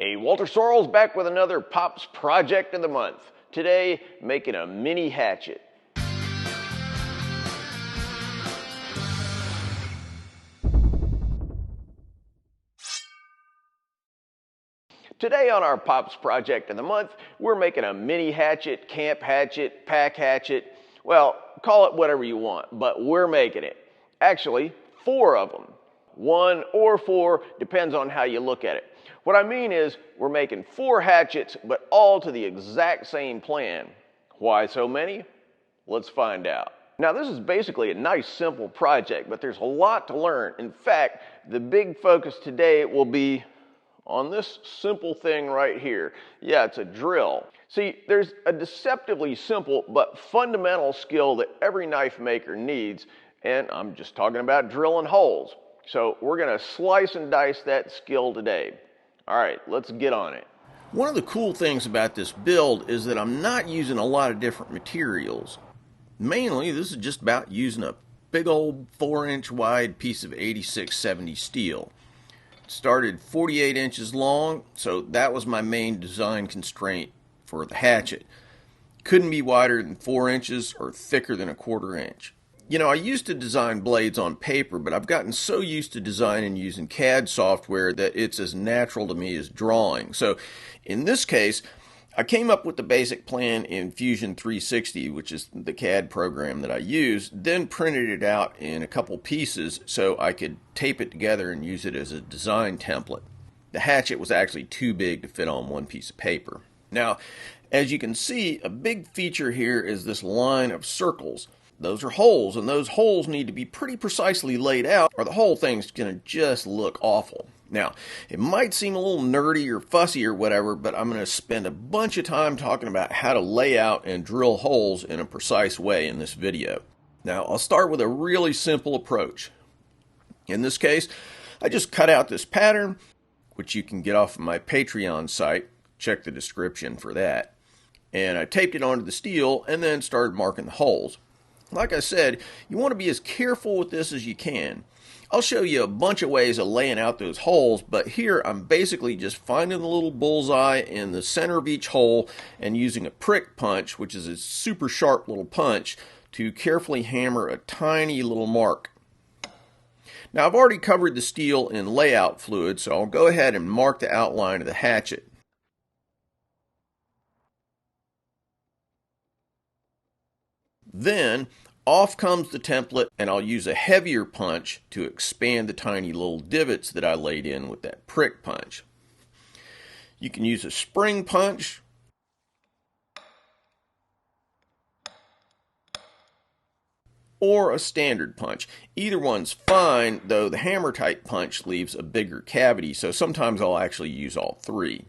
Hey, Walter Sorrells back with another Pops Project of the Month. Today, making a mini hatchet. Today on our Pops Project of the Month, we're making a mini hatchet, camp hatchet, pack hatchet. Well, call it whatever you want, but we're making it. Actually, 4 of them. 1 or 4, depends on how you look at it. What I mean is, we're making 4 hatchets, but all to the exact same plan. Why so many? Let's find out. Now, this is basically a nice, simple project, but there's a lot to learn. In fact, the big focus today will be on this simple thing right here. Yeah, it's a drill. See, there's a deceptively simple but fundamental skill that every knife maker needs, and I'm just talking about drilling holes. So we're going to slice and dice that skill today. All right, let's get on it. One of the cool things about this build is that I'm not using a lot of different materials. Mainly, this is just about using a big old 4-inch wide piece of 8670 steel. It started 48 inches long, so that was my main design constraint for the hatchet. Couldn't be wider than 4 inches or thicker than 1/4 inch. You know, I used to design blades on paper, but I've gotten so used to designing using CAD software that it's as natural to me as drawing. So in this case, I came up with the basic plan in Fusion 360, which is the CAD program that I use, then printed it out in a couple pieces so I could tape it together and use it as a design template. The hatchet was actually too big to fit on one piece of paper. Now, as you can see, a big feature here is this line of circles. Those are holes, and those holes need to be pretty precisely laid out or the whole thing's going to just look awful. Now, it might seem a little nerdy or fussy or whatever, but I'm going to spend a bunch of time talking about how to lay out and drill holes in a precise way in this video. Now, I'll start with a really simple approach. In this case, I just cut out this pattern, which you can get off of my Patreon site. Check the description for that. And I taped it onto the steel and then started marking the holes. Like I said, you want to be as careful with this as you can. I'll show you a bunch of ways of laying out those holes, but here I'm basically just finding the little bullseye in the center of each hole and using a prick punch, which is a super sharp little punch, to carefully hammer a tiny little mark. Now I've already covered the steel in layout fluid, so I'll go ahead and mark the outline of the hatchet. Then off comes the template, and I'll use a heavier punch to expand the tiny little divots that I laid in with that prick punch. You can use a spring punch, or a standard punch. Either one's fine, though the hammer type punch leaves a bigger cavity, so sometimes I'll actually use all 3.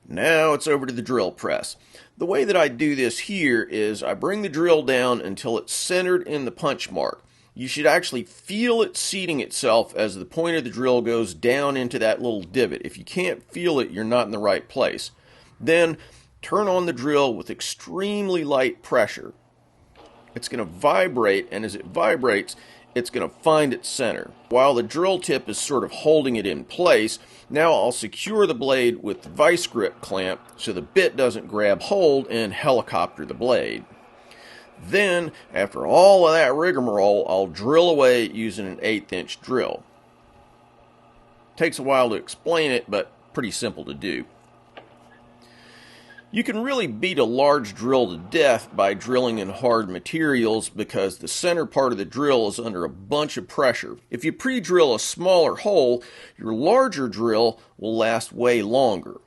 Now it's over to the drill press. The way that I do this here is I bring the drill down until it's centered in the punch mark. You should actually feel it seating itself as the point of the drill goes down into that little divot. If you can't feel it, you're not in the right place. Then turn on the drill with extremely light pressure. It's going to vibrate, and as it vibrates, it's going to find its center. While the drill tip is sort of holding it in place, now I'll secure the blade with the vice grip clamp so the bit doesn't grab hold and helicopter the blade. Then, after all of that rigmarole, I'll drill away using an 1/8 inch drill. Takes a while to explain it, but pretty simple to do. You can really beat a large drill to death by drilling in hard materials because the center part of the drill is under a bunch of pressure. If you pre-drill a smaller hole, your larger drill will last way longer.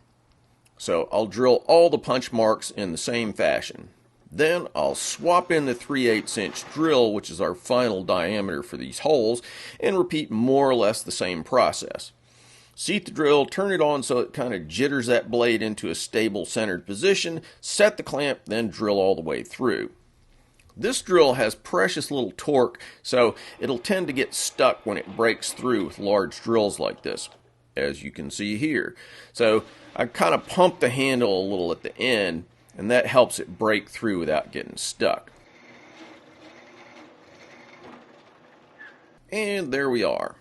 So I'll drill all the punch marks in the same fashion. Then I'll swap in the 3/8 inch drill, which is our final diameter for these holes, and repeat more or less the same process. Seat the drill, turn it on so it kind of jitters that blade into a stable centered position, set the clamp, then drill all the way through. This drill has precious little torque, so it'll tend to get stuck when it breaks through with large drills like this, as you can see here. So I kind of pump the handle a little at the end, and that helps it break through without getting stuck. And there we are.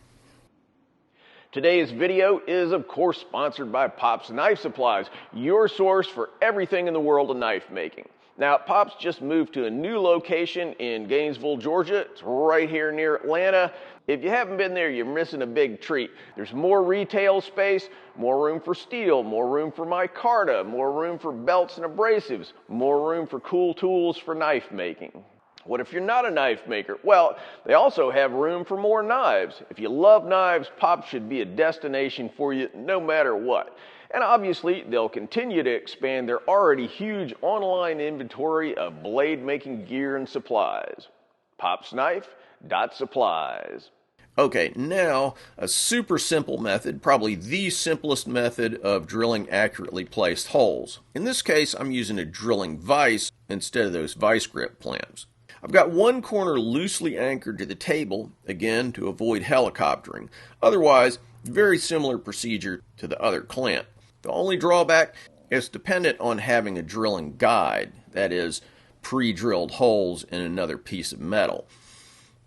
Today's video is of course sponsored by Pop's Knife Supplies, your source for everything in the world of knife making. Now, Pop's just moved to a new location in Gainesville, Georgia. It's right here near Atlanta. If you haven't been there, you're missing a big treat. There's more retail space, more room for steel, more room for micarta, more room for belts and abrasives, more room for cool tools for knife making. What if you're not a knife maker? Well, they also have room for more knives. If you love knives, Pop should be a destination for you no matter what. And obviously, they'll continue to expand their already huge online inventory of blade making gear and supplies. popsknife.supplies. Okay, now a super simple method, probably the simplest method of drilling accurately placed holes. In this case, I'm using a drilling vise instead of those vice grip clamps. I've got one corner loosely anchored to the table, again to avoid helicoptering. Otherwise, very similar procedure to the other clamp. The only drawback is dependent on having a drilling guide, that is, pre-drilled holes in another piece of metal.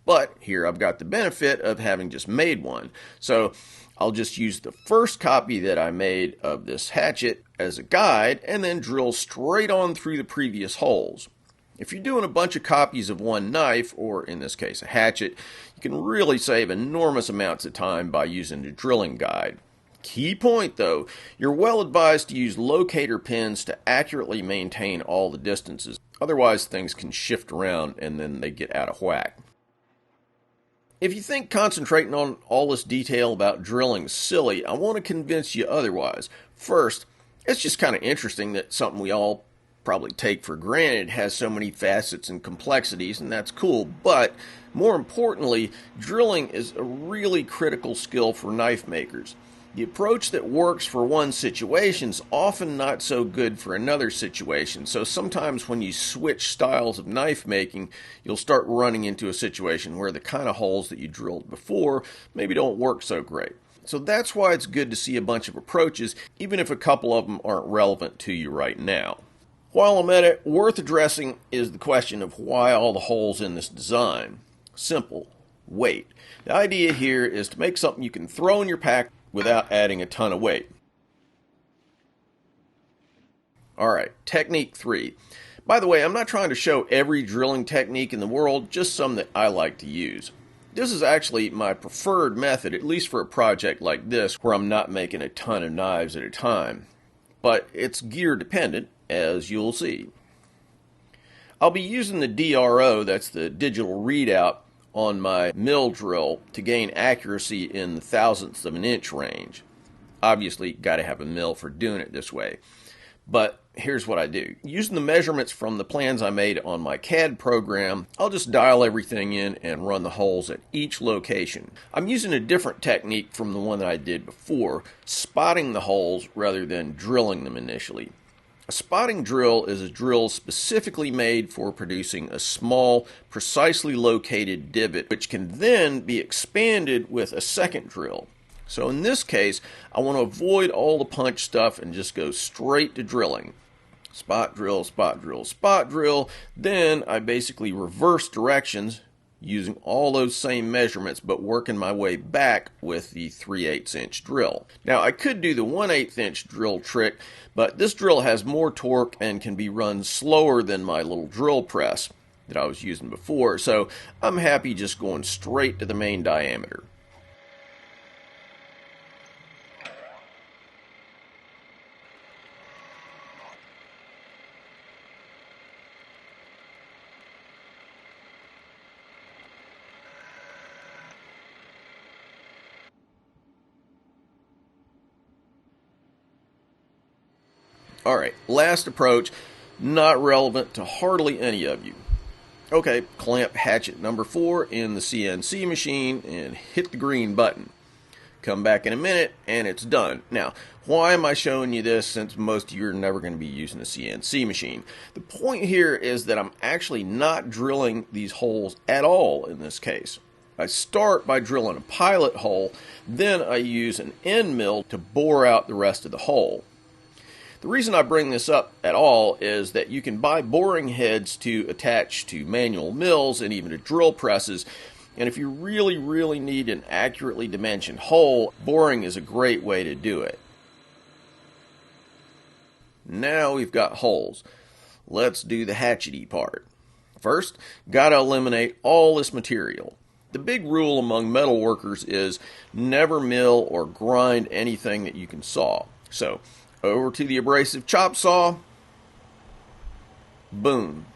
But here I've got the benefit of having just made one, so I'll just use the first copy that I made of this hatchet as a guide and then drill straight on through the previous holes. If you're doing a bunch of copies of one knife, or in this case a hatchet, you can really save enormous amounts of time by using the drilling guide. Key point though, you're well advised to use locator pins to accurately maintain all the distances. Otherwise things can shift around and then they get out of whack. If you think concentrating on all this detail about drilling is silly, I want to convince you otherwise. First, it's just kind of interesting that something we all probably take for granted has so many facets and complexities, and that's cool. But more importantly, drilling is a really critical skill for knife makers. The approach that works for one situation is often not so good for another situation. So sometimes when you switch styles of knife making, you'll start running into a situation where the kind of holes that you drilled before maybe don't work so great. So that's why it's good to see a bunch of approaches, even if a couple of them aren't relevant to you right now. While I'm at it, worth addressing is the question of why all the holes in this design. Simple. Weight. The idea here is to make something you can throw in your pack without adding a ton of weight. Alright, technique 3. By the way, I'm not trying to show every drilling technique in the world, just some that I like to use. This is actually my preferred method, at least for a project like this, where I'm not making a ton of knives at a time. But it's gear dependent, as you'll see. I'll be using the DRO, that's the digital readout, on my mill drill to gain accuracy in the thousandths of an inch range. Obviously, got to have a mill for doing it this way. But here's what I do. Using the measurements from the plans I made on my CAD program, I'll just dial everything in and run the holes at each location. I'm using a different technique from the one that I did before, spotting the holes rather than drilling them initially. A spotting drill is a drill specifically made for producing a small, precisely located divot, which can then be expanded with a second drill. So in this case, I want to avoid all the punch stuff and just go straight to drilling. Spot drill, spot drill, spot drill. Then I basically reverse directions using all those same measurements, but working my way back with the 3/8 inch drill. Now I could do the 1/8 inch drill trick, but this drill has more torque and can be run slower than my little drill press that I was using before, so I'm happy just going straight to the main diameter. Alright, last approach, not relevant to hardly any of you. Okay, clamp hatchet number 4 in the CNC machine and hit the green button. Come back in a minute and it's done. Now, why am I showing you this since most of you are never going to be using a CNC machine? The point here is that I'm actually not drilling these holes at all in this case. I start by drilling a pilot hole, then I use an end mill to bore out the rest of the hole. The reason I bring this up at all is that you can buy boring heads to attach to manual mills and even to drill presses And if you really need an accurately dimensioned hole, boring is a great way to do it. Now we've got holes. Let's do the hatchety part. First, gotta eliminate all this material. The big rule among metal workers is never mill or grind anything that you can saw. So, over to the abrasive chop saw. Boom.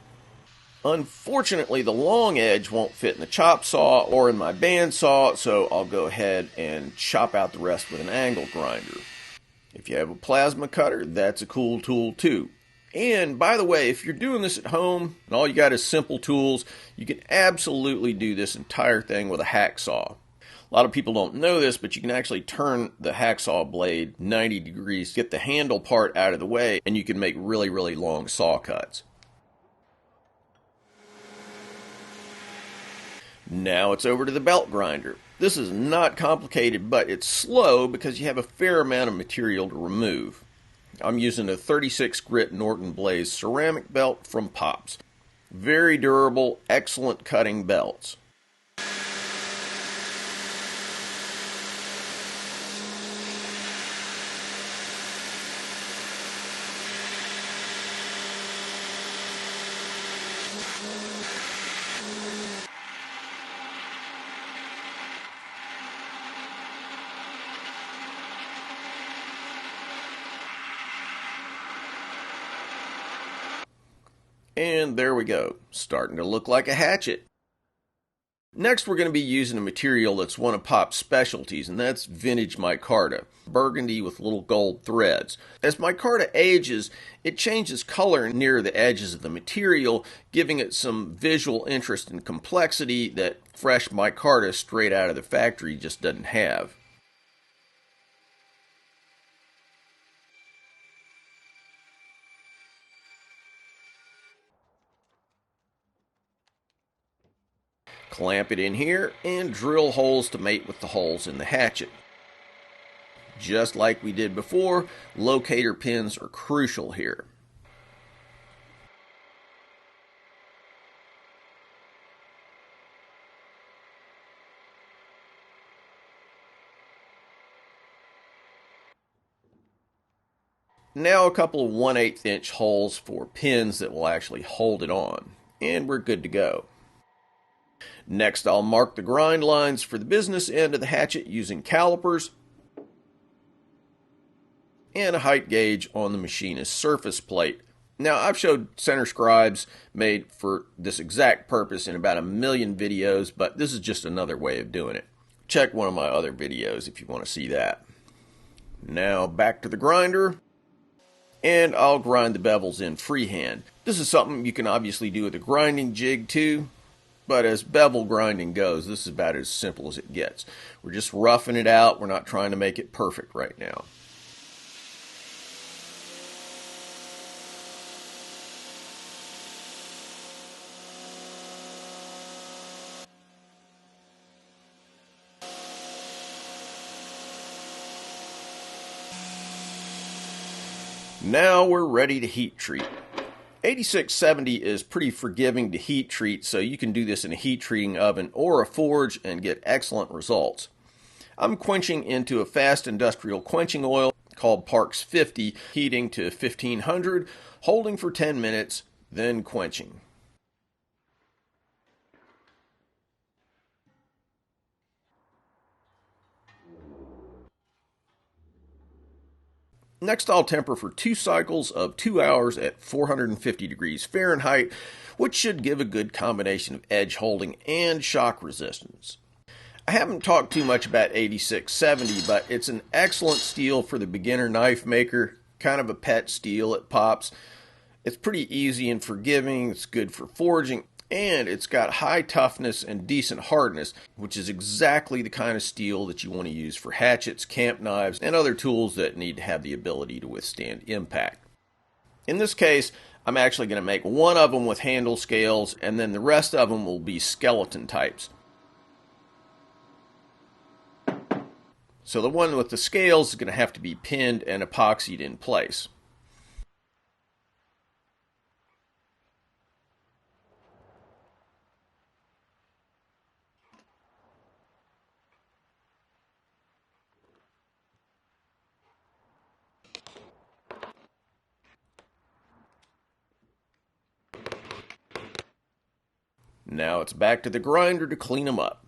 Unfortunately, the long edge won't fit in the chop saw or in my bandsaw, so I'll go ahead and chop out the rest with an angle grinder. If you have a plasma cutter, that's a cool tool too. And by the way, if you're doing this at home and all you got is simple tools, you can absolutely do this entire thing with a hacksaw. A lot of people don't know this, but you can actually turn the hacksaw blade 90 degrees, get the handle part out of the way, and you can make really long saw cuts. Now it's over to the belt grinder. This is not complicated, but it's slow because you have a fair amount of material to remove. I'm using a 36 grit Norton Blaze ceramic belt from Pops. Very durable, excellent cutting belts. And there we go, starting to look like a hatchet. Next we're going to be using a material that's one of Pop's specialties, and that's vintage micarta, burgundy with little gold threads. As micarta ages, it changes color near the edges of the material, giving it some visual interest and complexity that fresh micarta straight out of the factory just doesn't have. Clamp it in here and drill holes to mate with the holes in the hatchet. Just like we did before, locator pins are crucial here. Now a couple of 1/8 inch holes for pins that will actually hold it on, and we're good to go. Next, I'll mark the grind lines for the business end of the hatchet using calipers and a height gauge on the machinist's surface plate. Now, I've showed center scribes made for this exact purpose in about 1 million videos, but this is just another way of doing it. Check one of my other videos if you want to see that. Now, back to the grinder, and I'll grind the bevels in freehand. This is something you can obviously do with a grinding jig too. But as bevel grinding goes, this is about as simple as it gets. We're just roughing it out. We're not trying to make it perfect right now. Now we're ready to heat treat. 8670 is pretty forgiving to heat treat, so you can do this in a heat treating oven or a forge and get excellent results. I'm quenching into a fast industrial quenching oil called Parks 50, heating to 1500, holding for 10 minutes, then quenching. Next, I'll temper for 2 cycles of 2 hours at 450 degrees Fahrenheit, which should give a good combination of edge holding and shock resistance. I haven't talked too much about 8670, but it's an excellent steel for the beginner knife maker, kind of a pet steel at Pops. It's pretty easy and forgiving, it's good for forging, and it's got high toughness and decent hardness, which is exactly the kind of steel that you want to use for hatchets, camp knives, and other tools that need to have the ability to withstand impact. In this case, I'm actually going to make one of them with handle scales, and then the rest of them will be skeleton types. So the one with the scales is going to have to be pinned and epoxied in place. Now it's back to the grinder to clean them up.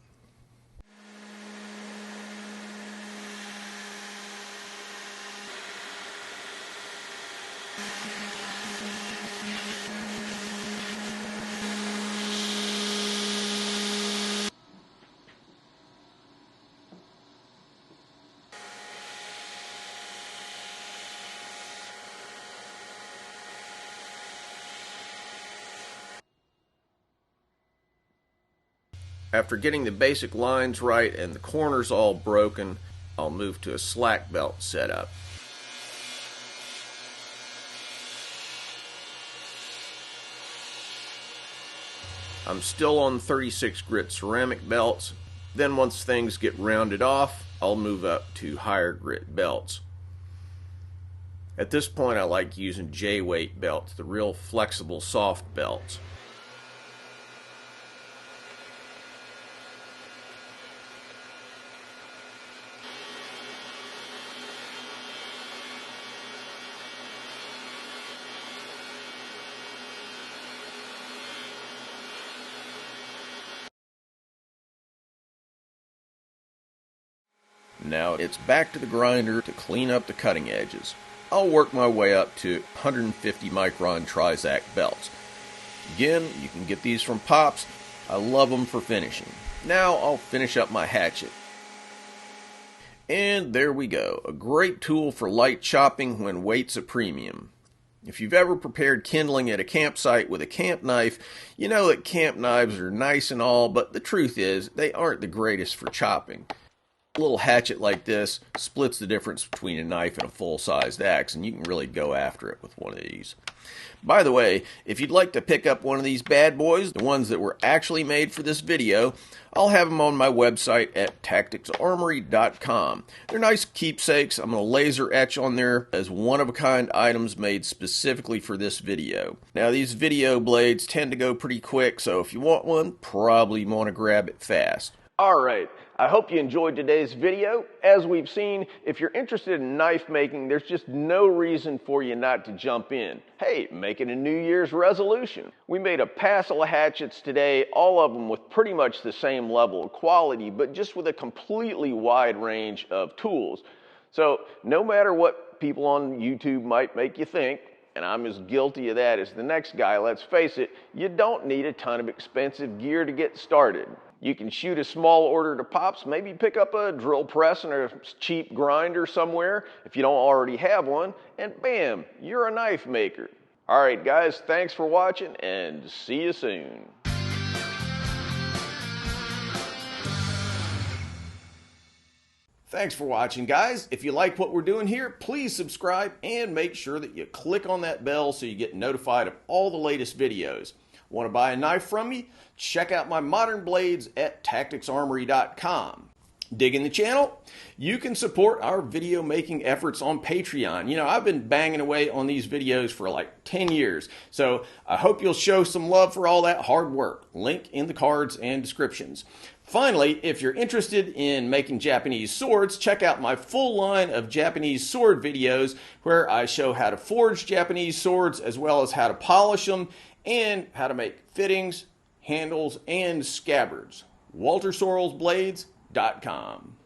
After getting the basic lines right and the corners all broken, I'll move to a slack belt setup. I'm still on 36 grit ceramic belts. Then once things get rounded off, I'll move up to higher grit belts. At this point I like using J-weight belts, the real flexible soft belts. Now it's back to the grinder to clean up the cutting edges. I'll work my way up to 150 micron Trizac belts. Again, you can get these from Pops. I love them for finishing. Now I'll finish up my hatchet. And there we go, a great tool for light chopping when weight's a premium. If you've ever prepared kindling at a campsite with a camp knife, you know that camp knives are nice and all, but the truth is they aren't the greatest for chopping. A little hatchet like this splits the difference between a knife and a full-sized axe, and you can really go after it with one of these. By the way, if you'd like to pick up one of these bad boys, the ones that were actually made for this video, I'll have them on my website at tacticsarmory.com. They're nice keepsakes. I'm going to laser etch on there as one-of-a-kind items made specifically for this video. Now, these video blades tend to go pretty quick, so if you want one, probably want to grab it fast. All right, I hope you enjoyed today's video. As we've seen, if you're interested in knife making, there's just no reason for you not to jump in. Hey, make it a New Year's resolution. We made a passel of hatchets today, all of them with pretty much the same level of quality, but just with a completely wide range of tools. So no matter what people on YouTube might make you think, and I'm as guilty of that as the next guy, let's face it, you don't need a ton of expensive gear to get started. You can shoot a small order to Pops, maybe pick up a drill press and a cheap grinder somewhere if you don't already have one, and bam, you're a knife maker. All right, guys, thanks for watching, and see you soon. Thanks for watching, guys. If you like what we're doing here, please subscribe and make sure that you click on that bell so you get notified of all the latest videos. Want to buy a knife from me? Check out my modern blades at tacticsarmory.com. Digging the channel? You can support our video making efforts on Patreon. You know, I've been banging away on these videos for like 10 years, so I hope you'll show some love for all that hard work. Link in the cards and descriptions. Finally, if you're interested in making Japanese swords, check out my full line of Japanese sword videos where I show how to forge Japanese swords as well as how to polish them and how to make fittings, handles, and scabbards. WalterSorrellsBlades.com.